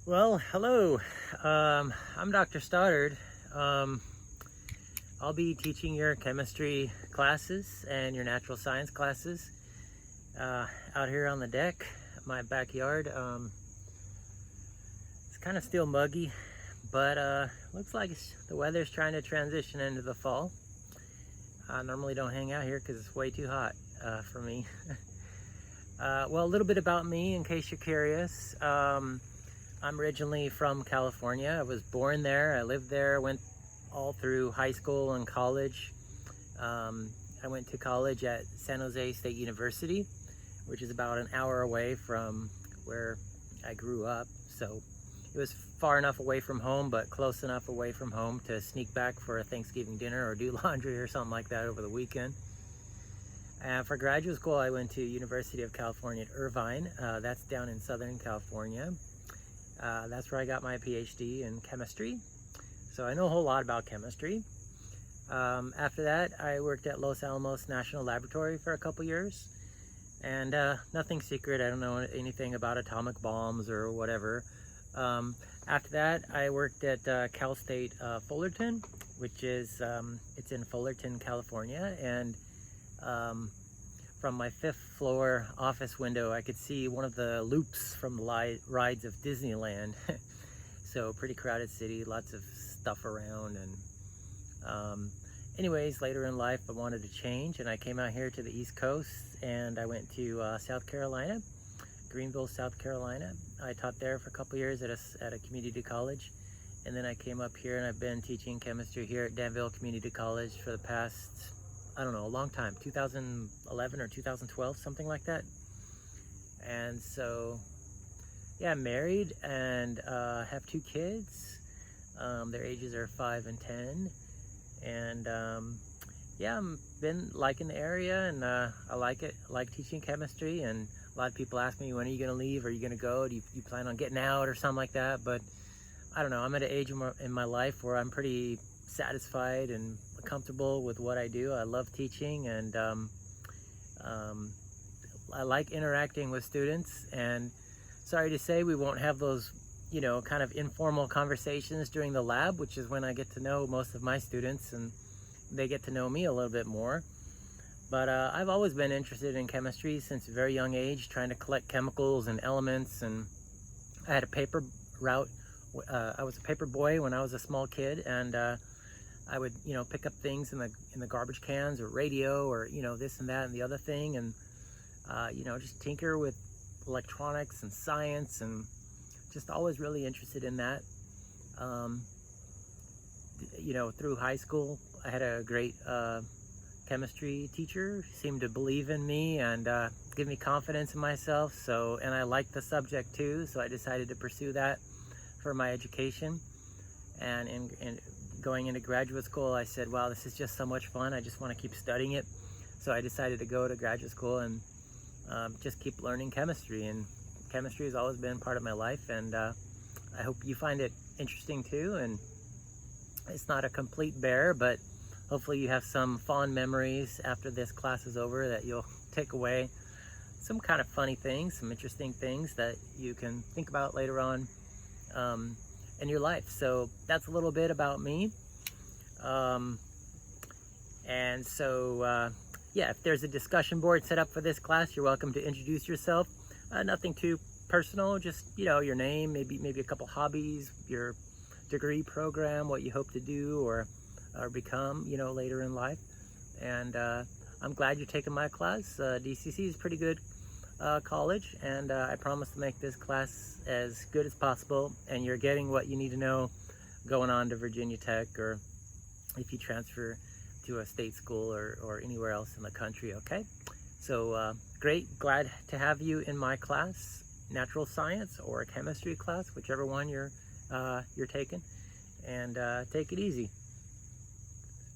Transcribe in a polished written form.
Well, hello. I'm Dr. Stoddard. Um, I'll be teaching your chemistry classes and your natural science classes out here on the deck, my backyard. It's kind of still muggy, but looks like the weather's trying to transition into the fall. I normally don't hang out here because it's way too hot for me. Well, a little bit about me in case you're curious. I'm originally from California. I was born there. I lived there, went all through high school and college. I went to college at San Jose State University, which is about an hour away from where I grew up. So it was far enough away from home, but close enough away from home to sneak back for a Thanksgiving dinner or do laundry or something like that over the weekend. And for graduate school, I went to University of California at Irvine. That's down in Southern California. That's where I got my PhD in chemistry. So I know a whole lot about chemistry. After that, I worked at Los Alamos National Laboratory for a couple years. And nothing secret, I don't know anything about atomic bombs or whatever. After that, I worked at Cal State Fullerton, which is, it's in Fullerton, California. And from my 5th floor office window, I could see one of the loops from the rides of Disneyland. So pretty crowded city, lots of stuff around. And anyways, later in life, I wanted to change, and I came out here to the East Coast, and I went to South Carolina, Greenville, South Carolina. I taught there for a couple years at a community college, and then I came up here, and I've been teaching chemistry here at Danville Community College for the past, I don't know, a long time, 2011 or 2012, something like that. And so, yeah, I'm married and have 2 kids. Their ages are 5 and 10. And yeah, I've been liking the area, and I like it. I like teaching chemistry, and a lot of people ask me, when are you going to leave? Are you going to go? Do you plan on getting out or something like that? But I don't know. I'm at an age in my life where I'm pretty satisfied and comfortable with what I do. I love teaching, and I like interacting with students. And sorry to say, we won't have those, you know, kind of informal conversations during the lab, which is when I get to know most of my students and they get to know me a little bit more. But I've always been interested in chemistry since a very young age, trying to collect chemicals and elements. And I had a paper route. I was a paper boy when I was a small kid, and I would, you know, pick up things in the garbage cans, or radio, or, you know, this and that and the other thing, and you know, just tinker with electronics and science, and just always really interested in that. You know, through high school, I had a great chemistry teacher. He seemed to believe in me and give me confidence in myself. So, and I liked the subject too, so I decided to pursue that for my education. And in going into graduate school, I said, wow, this is just so much fun. I just want to keep studying it. So I decided to go to graduate school and just keep learning chemistry. And chemistry has always been part of my life, and I hope you find it interesting too. And it's not a complete bear, but hopefully you have some fond memories after this class is over that you'll take away some kind of funny things, some interesting things that you can think about later on in your life. So that's a little bit about me. And so yeah, if there's a discussion board set up for this class, you're welcome to introduce yourself. Nothing too personal, just, you know, your name, maybe a couple hobbies, your degree program, what you hope to do or become, you know, later in life. And I'm glad you're taking my class. DCC is pretty good college, and I promise to make this class as good as possible, and you're getting what you need to know going on to Virginia Tech, or if you transfer to a state school or anywhere else in the country. Okay, so great, glad to have you in my class, natural science or a chemistry class, whichever one you're taking, and take it easy.